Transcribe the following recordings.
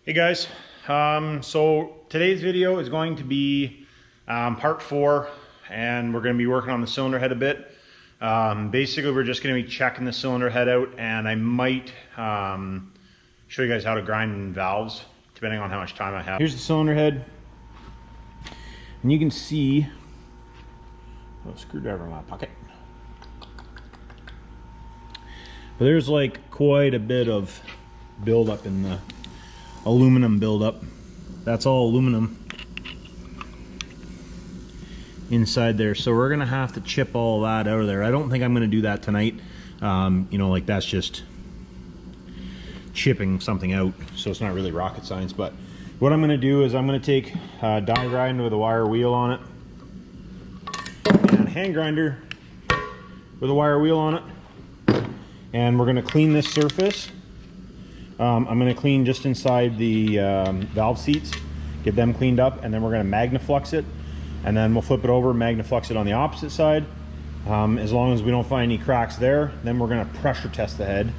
Hey guys, so today's video is going to be part 4, and we're going to be working on the cylinder head a bit. Basically we're just going to be checking the cylinder head out, and I might show you guys how to grind valves depending on how much time I have. Here's the cylinder head, and you can see a screwdriver in my pocket, but there's like quite a bit of buildup in the aluminum buildup. That's all aluminum inside there, so we're gonna have to chip all that out of there. I don't think I'm gonna do that tonight. You know, like that's just chipping something out, so it's not really rocket science. But what I'm gonna do is I'm gonna take a die grinder with a wire wheel on it and a hand grinder with a wire wheel on it, and we're gonna clean this surface. I'm going to clean just inside the valve seats, get them cleaned up, and then we're going to Magnaflux it, and then we'll flip it over, Magnaflux it on the opposite side. As long as we don't find any cracks there, then we're going to pressure test the head,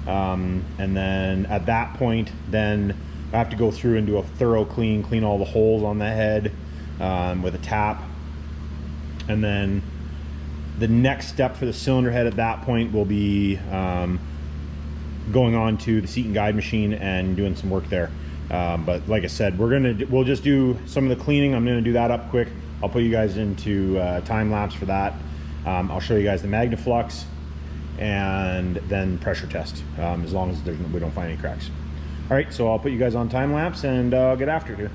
and then at that point, then I have to go through and do a thorough clean all the holes on the head with a tap, and then the next step for the cylinder head at that point will be going on to the seat and guide machine and doing some work there. But like I said, we'll just do some of the cleaning. I'm gonna do that up quick. I'll put you guys into time lapse for that. I'll show you guys the Magnaflux and then pressure test, as long as we don't find any cracks. All right, so I'll put you guys on time lapse and get after it here.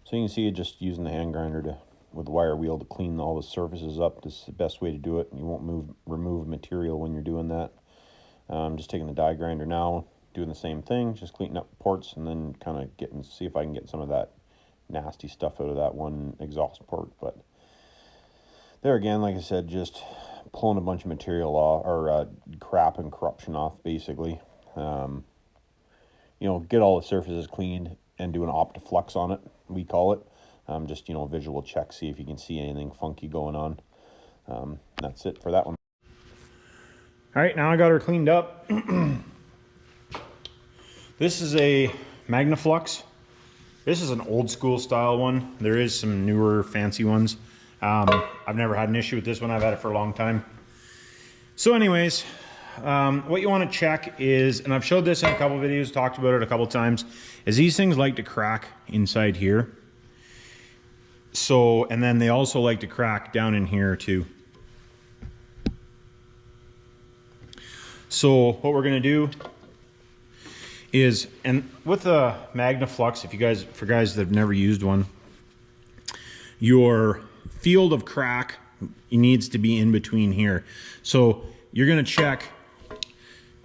So you can see, just using the hand grinder with the wire wheel to clean all the surfaces up. This is the best way to do it. You won't remove material when you're doing that. Just taking the die grinder now, doing the same thing, just cleaning up ports, and then kind of see if I can get some of that nasty stuff out of that one exhaust port. But there again, like I said, just pulling a bunch of material off, or crap and corruption off, basically. You know, get all the surfaces cleaned and do an Optiflux on it, we call it. Just, you know, visual check, see if you can see anything funky going on. That's it for that one. All right, now I got her cleaned up. This is a Magnaflux. This is an old school style one. There is some newer fancy ones. I've never had an issue with this one. I've had it for a long time. So anyways, what you want to check is, and I've showed this in a couple videos, talked about it a couple times, is these things like to crack inside here. So, and then they also like to crack down in here too. So what we're going to do is, and with a Magnaflux, for guys that have never used one, your field of crack needs to be in between here. So you're going to check,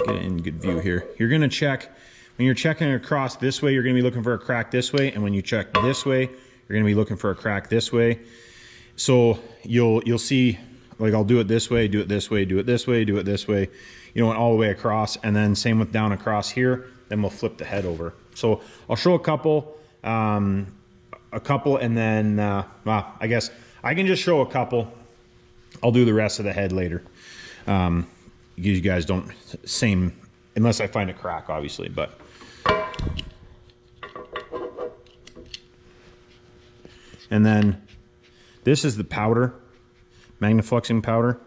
get it in good view here. You're going to check, when you're checking across this way, you're going to be looking for a crack this way. And when you check this way, you're going to be looking for a crack this way. So you'll see, like, I'll do it this way, do it this way, do it this way, do it this way, you know, and all the way across. And then same with down across here. Then we'll flip the head over. So I'll show a couple, and then well, I guess I can just show a couple. I'll do the rest of the head later. You guys don't unless I find a crack, obviously, but. And then this is the powder, Magnafluxing powder.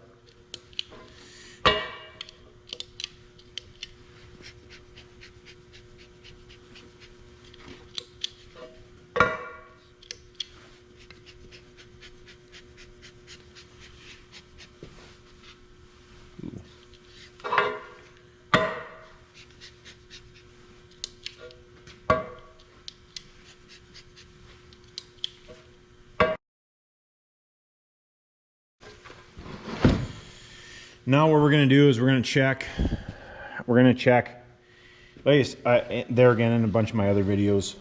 Now what we're going to do is we're going to check, there again in a bunch of my other videos,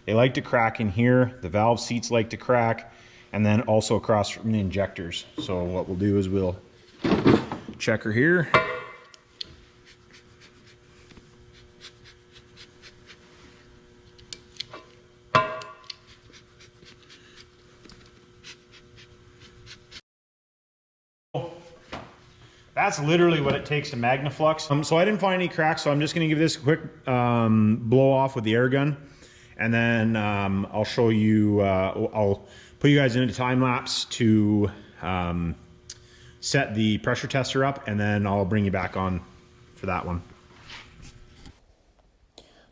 they like to crack in here, the valve seats like to crack, and then also across from the injectors. So what we'll do is we'll check her here. that's literally what it takes to Magnaflux. So I didn't find any cracks, so I'm just gonna give this a quick blow off with the air gun. And then I'll show you, I'll put you guys into time lapse to set the pressure tester up, and then I'll bring you back on for that one.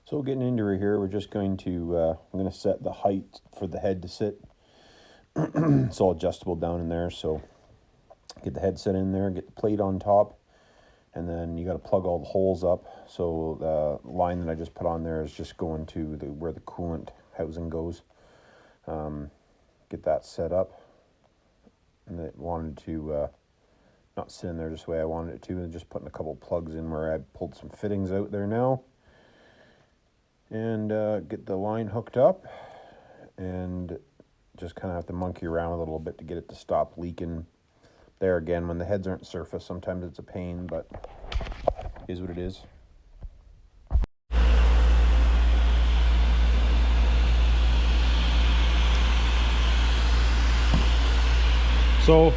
So getting into it here, we're just going to, I'm going to set the height for the head to sit. It's all adjustable down in there, so get the head set in there, get the plate on top, and then you got to plug all the holes up. So the line that I just put on there is just going to where the coolant housing goes. Get that set up, and it wanted to not sit in there just the way I wanted it to, and just putting a couple plugs in where I pulled some fittings out there now. And get the line hooked up, and just kind of have to monkey around a little bit to get it to stop leaking. There again, when the heads aren't surfaced, sometimes it's a pain, but it is what it is. So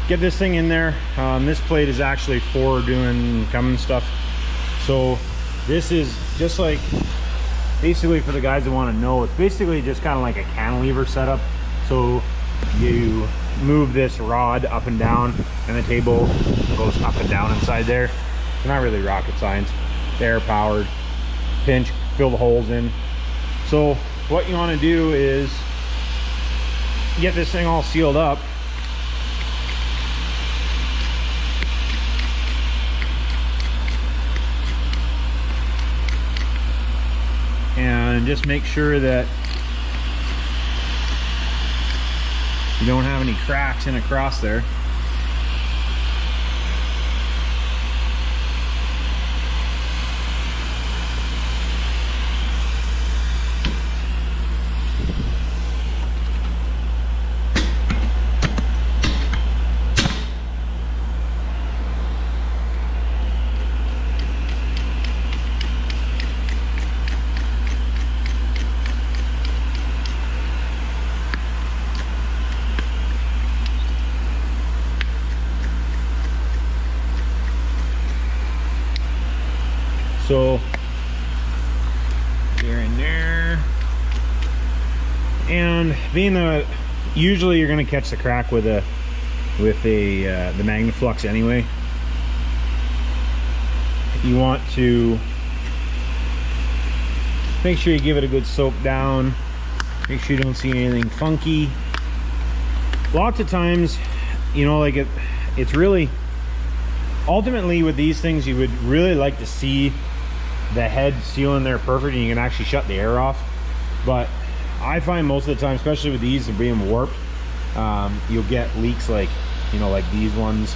get this thing in there. This plate is actually for doing Cummins stuff. So this is just like, basically for the guys that want to know, it's basically just kind of like a cantilever setup. So you move this rod up and down, and the table goes up and down inside there. It's not really rocket science. It's air powered. Pinch, fill the holes in. So what you want to do is get this thing all sealed up. And just make sure that you don't have any cracks in across there. So they're in there, and being that usually you're going to catch the crack with the Magnaflux anyway, you want to make sure you give it a good soak down. Make sure you don't see anything funky. Lots of times, you know, like it's really, ultimately with these things, you would really like to see the head sealing there perfect, and you can actually shut the air off. But I find most of the time, especially with these being warped, you'll get leaks like, you know, like these ones.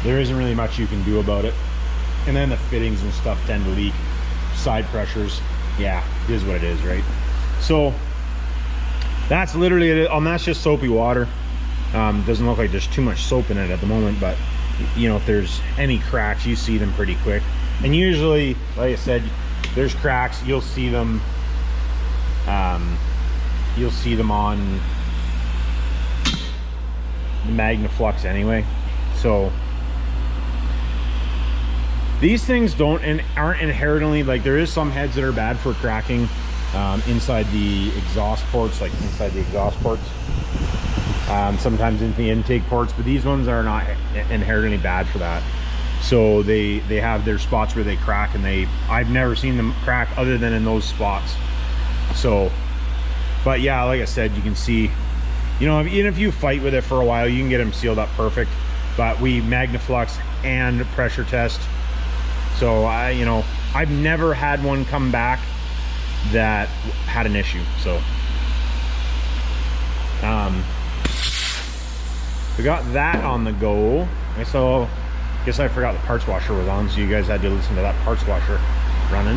There isn't really much you can do about it. And then the fittings and stuff tend to leak. Side pressures, yeah, it is what it is, right? So that's literally it. That's just soapy water. Doesn't look like there's too much soap in it at the moment, but you know, if there's any cracks, you see them pretty quick. And usually, like I said, there's cracks. You'll see them. You'll see them on the Magnaflux anyway. So these things aren't inherently, like, there is some heads that are bad for cracking inside the exhaust ports, like inside the exhaust ports. Sometimes in the intake ports, but these ones are not inherently bad for that. So they have their spots where they crack, and I've never seen them crack other than in those spots. So, but yeah, like I said, you can see, you know, even if you fight with it for a while, you can get them sealed up perfect. But we Magnaflux and pressure test. So you know, I've never had one come back that had an issue. So we got that on the go. So guess I forgot the parts washer was on, so you guys had to listen to that parts washer running.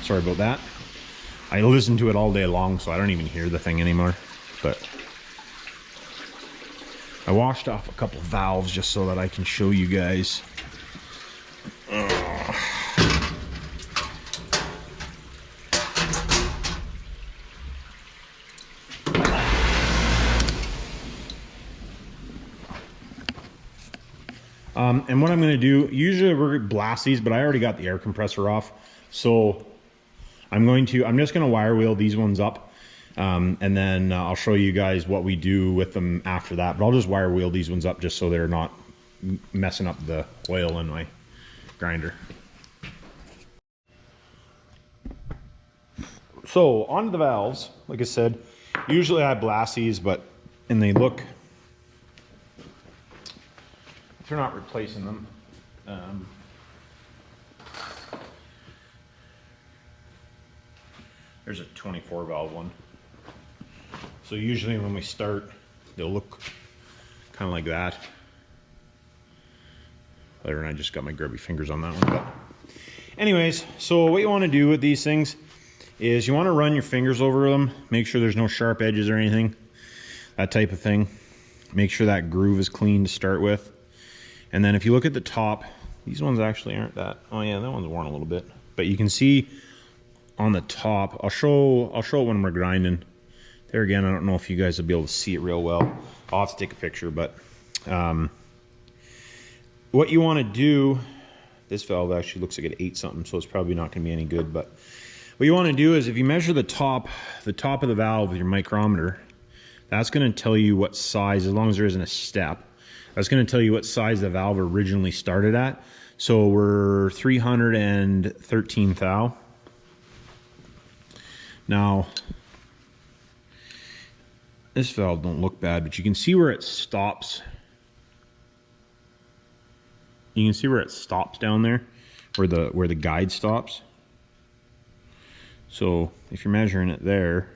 Sorry about that. I listen to it all day long, so I don't even hear the thing anymore. But I washed off a couple valves just so that I can show you guys. And what I'm going to do, usually we're blast these, but I already got the air compressor off. So I'm just going to wire wheel these ones up. And then I'll show you guys what we do with them after that. But I'll just wire wheel these ones up just so they're not messing up the oil in my grinder. So onto the valves. Like I said, usually I blast these, and they look, if you're not replacing them, there's a 24 valve one. So usually when we start, they'll look kind of like that. Later, I just got my grubby fingers on that one. But anyways, so what you want to do with these things is you want to run your fingers over them, make sure there's no sharp edges or anything, that type of thing. Make sure that groove is clean to start with. And then if you look at the top, these ones actually aren't that, oh yeah, that one's worn a little bit. But you can see on the top, I'll show it when we're grinding. There again, I don't know if you guys will be able to see it real well. I'll have to take a picture, but what you want to do, this valve actually looks like it ate something, so it's probably not going to be any good, but what you want to do is if you measure the top of the valve with your micrometer, that's going to tell you what size, as long as there isn't a step, that's going to tell you what size the valve originally started at. So we're 313 thou. Now, this valve don't look bad, but you can see where it stops. You can see where it stops down there, where the guide stops. So if you're measuring it there,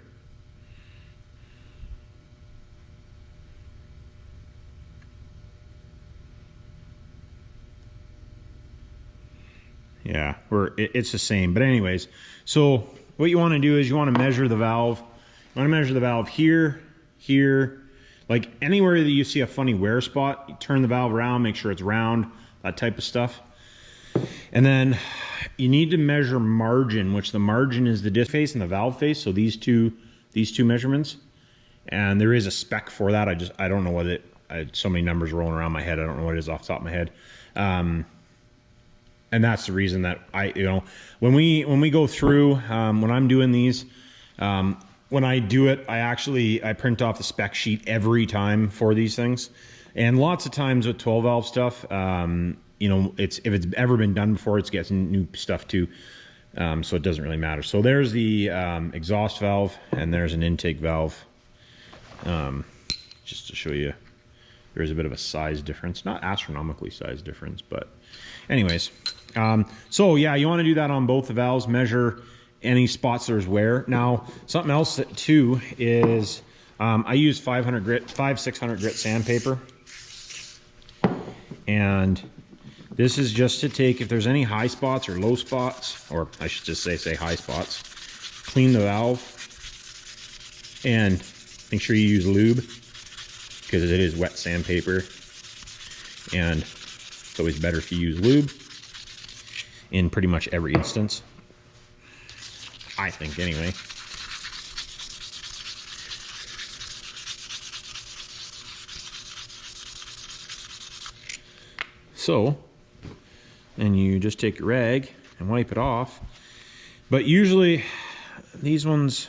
yeah, it's the same. But anyways, so what you want to do is you want to measure the valve. You want to measure the valve here, here, like anywhere that you see a funny wear spot, you turn the valve around, make sure it's round, that type of stuff. And then you need to measure margin, which the margin is the disc face and the valve face. So these two measurements, and there is a spec for that. I don't know what it, I had so many numbers rolling around my head. I don't know what it is off the top of my head. And that's the reason that when we go through, when I'm doing these, when I do it, I print off the spec sheet every time for these things. And lots of times with 12 valve stuff, if it's ever been done before, it gets new stuff too. So it doesn't really matter. So there's the exhaust valve, and there's an intake valve. Just to show you, there's a bit of a size difference, not astronomically size difference, but anyways. So yeah, you want to do that on both the valves, measure any spots there's wear. Now, something else too is I use 600 grit sandpaper. And this is just to take, if there's any high spots or low spots, or I should just say high spots, clean the valve and make sure you use lube, because it is wet sandpaper and it's always better if you use lube in pretty much every instance, I think anyway. So, and you just take your rag and wipe it off. But usually these ones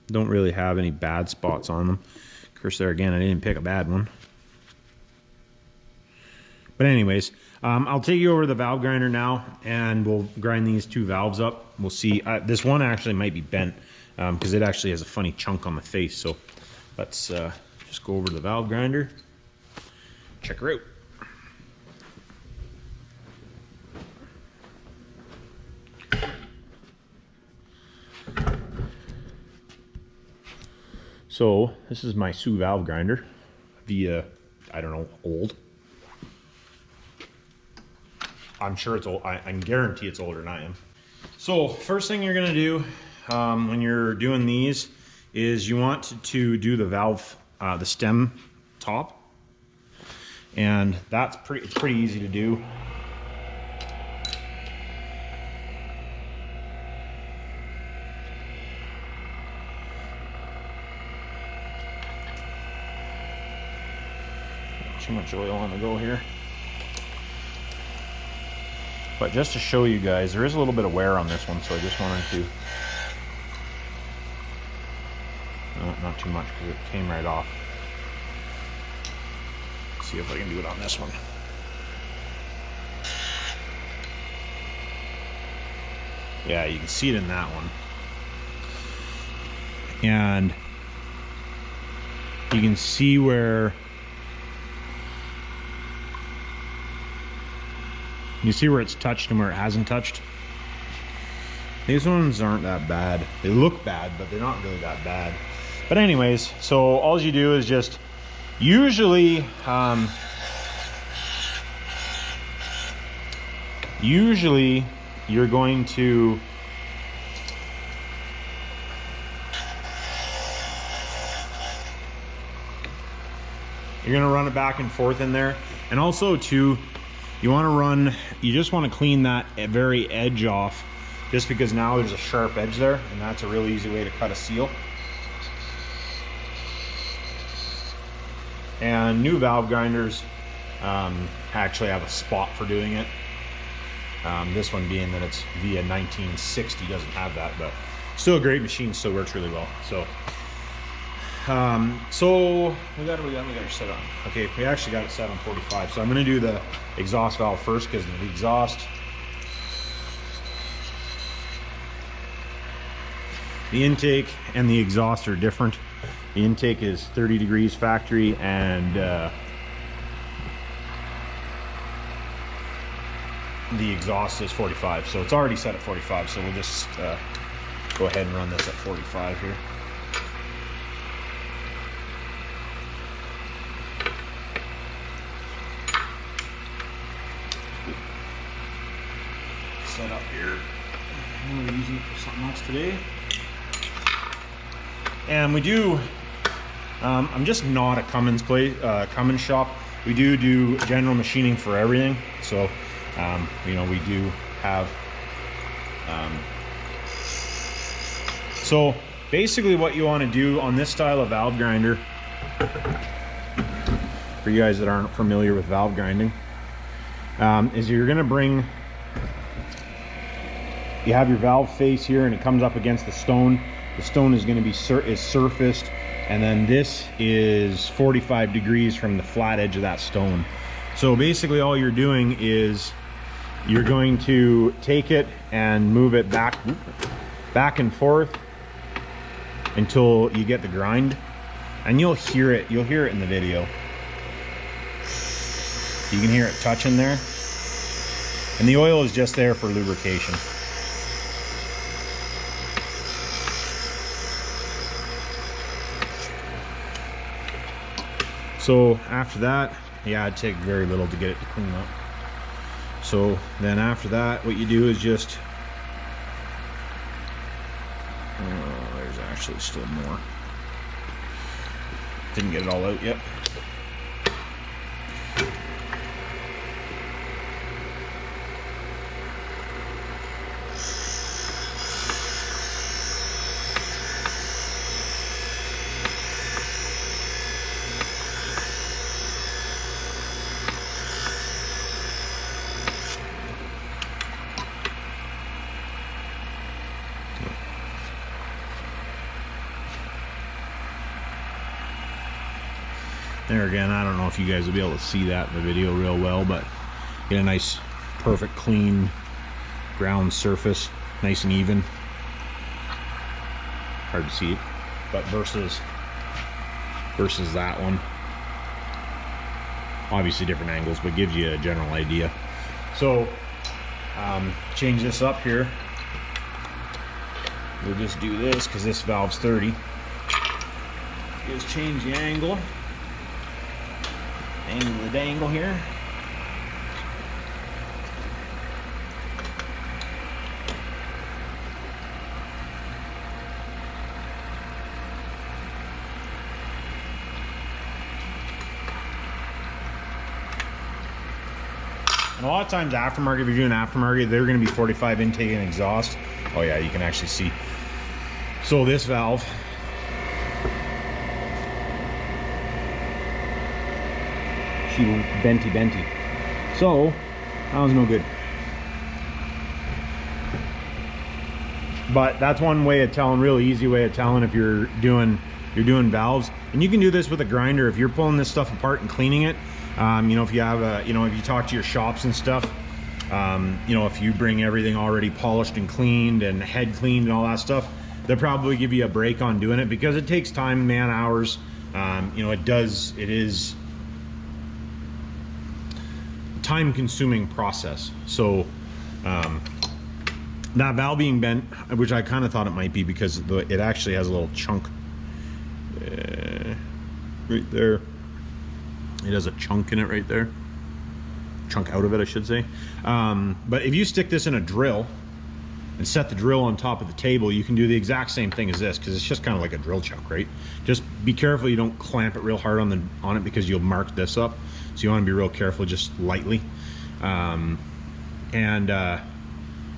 don't really have any bad spots on them. Of course, there again, I didn't pick a bad one. But anyways, I'll take you over to the valve grinder now, and we'll grind these two valves up. We'll see. This one actually might be bent because it actually has a funny chunk on the face. So let's just go over to the valve grinder, check her out. So this is my Sioux valve grinder via, I don't know, old. I'm sure it's old. I can guarantee it's older than I am. So first thing you're gonna do when you're doing these is you want to do the valve, the stem top, and that's pretty easy to do. Too much oil on the go here. But just to show you guys, there is a little bit of wear on this one, so I just wanted to, not too much because it came right off. See if I can do it on this one. Yeah, you can see it in that one. And you can see where it's touched and where it hasn't touched. These ones aren't that bad. They look bad, but they're not really that bad. But anyways, so all you do is just usually you're going to run it back and forth in there. And also too, you just want to clean that very edge off, just because now there's a sharp edge there, and that's a really easy way to cut a seal. And new valve grinders actually have a spot for doing it. This one being that it's via 1960 doesn't have that, but still a great machine, still works really well. So so we got it set on. Okay, we actually got it set on 45. So I'm going to do the exhaust valve first, because the exhaust, the intake and the exhaust are different. The intake is 30 degrees factory, and the exhaust is 45. So it's already set at 45. So we'll just go ahead and run this at 45 here. Set up here. We're using it for something else today. And we do, I'm just not a Cummins Cummins shop. We do general machining for everything. So, you know, we do have, so basically what you want to do on this style of valve grinder, for you guys that aren't familiar with valve grinding, is you're going to bring, you have your valve face here and it comes up against the stone. The stone is going to be surfaced, and then this is 45 degrees from the flat edge of that stone. So basically all you're doing is you're going to take it and move it back and forth until you get the grind, and you'll hear it in the video. You can hear it touching there, and the oil is just there for lubrication. So after that, yeah, it'd take very little to get it to clean up. So then after that, what you do is just, there's actually still more. Didn't get it all out yet. There again, I don't know if you guys will be able to see that in the video real well, but get a nice, perfect, clean ground surface, nice and even. Hard to see it, but versus that one. Obviously different angles, but gives you a general idea. So, change this up here. We'll just do this because this valve's 30. Just change the angle. Angle the dangle here. And a lot of times aftermarket, if you're doing aftermarket, they're going to be 45 intake and exhaust. Oh yeah, you can actually see. So this valve, she benty. So that was no good. But that's one way of telling, real easy way of telling if you're doing valves. And you can do this with a grinder if you're pulling this stuff apart and cleaning it. You know, if you have a, you know, if you talk to your shops and stuff, you know, if you bring everything already polished and cleaned and head cleaned and all that stuff, they'll probably give you a break on doing it because it takes time, man hours. You know, it is time consuming process. So that valve being bent, which I kind of thought it might be because it actually has a little chunk right there. It has a chunk in it right there. Chunk out of it, I should say. But if you stick this in a drill and set the drill on top of the table, you can do the exact same thing as this because it's just kind of like a drill chuck, right? Just be careful you don't clamp it real hard on it because you'll mark this up. So you want to be real careful, just lightly.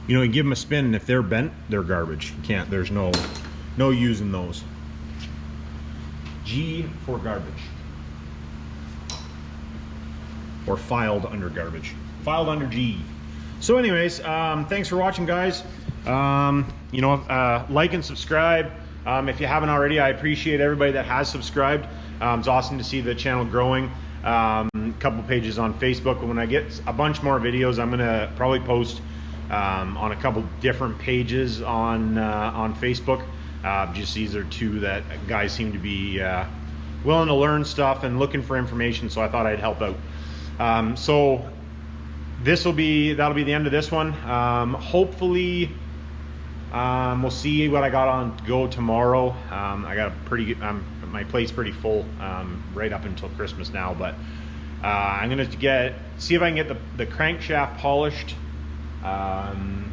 You know, you give them a spin, and if they're bent, they're garbage. You can't, there's no using those. G for garbage. Or filed under garbage. Filed under G. So anyways, thanks for watching, guys. You know, like and subscribe. If you haven't already, I appreciate everybody that has subscribed. It's awesome to see the channel growing. Couple pages on Facebook. When I get a bunch more videos, I'm gonna probably post on a couple different pages on Facebook. Just these are two that guys seem to be willing to learn stuff and looking for information, so I thought I'd help out. So that'll be the end of this one. Hopefully we'll see what I got on go tomorrow. I got a pretty my plate's pretty full right up until Christmas now, but I'm gonna see if I can get the crankshaft polished, and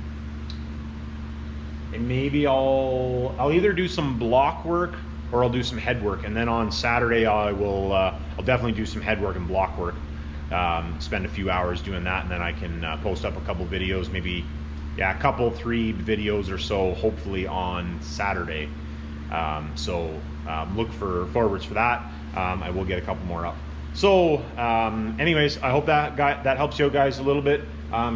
maybe I'll either do some block work or I'll do some head work, and then on Saturday I'll definitely do some head work and block work. Spend a few hours doing that, and then I can post up a couple videos, maybe a couple 3 videos or so, hopefully on Saturday. Look forwards for that. I will get a couple more up. So anyways, I hope that helps you guys a little bit,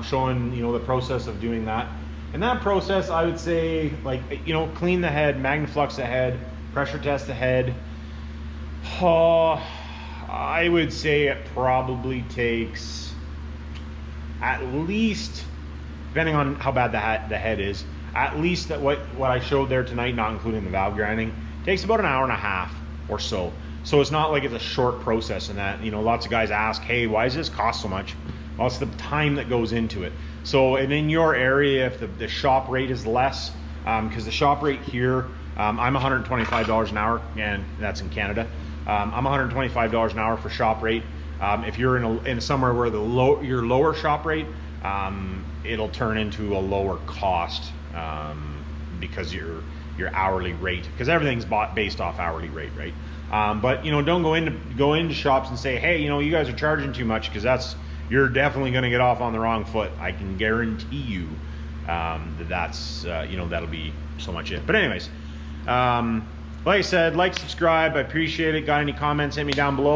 showing, you know, the process of doing that. And that process, I would say, like, you know, clean the head, Magnaflux the head, pressure test the head. I would say it probably takes at least, depending on how bad the head is, at least that what I showed there tonight, not including the valve grinding, takes about an hour and a half or so. So it's not like it's a short process, and that, you know, lots of guys ask, hey, why does this cost so much? Well, it's the time that goes into it. So, and in your area, if the shop rate is less, because the shop rate here, I'm $125 an hour, and that's in Canada. I'm $125 an hour for shop rate. If you're in somewhere where your lower shop rate, it'll turn into a lower cost because your hourly rate, because everything's based off hourly rate, right? But, you know, don't go into shops and say, hey, you know, you guys are charging too much, because you're definitely going to get off on the wrong foot. I can guarantee you that's you know, that'll be so much it. But anyways, like I said, like, subscribe. I appreciate it. Got any comments, hit me down below.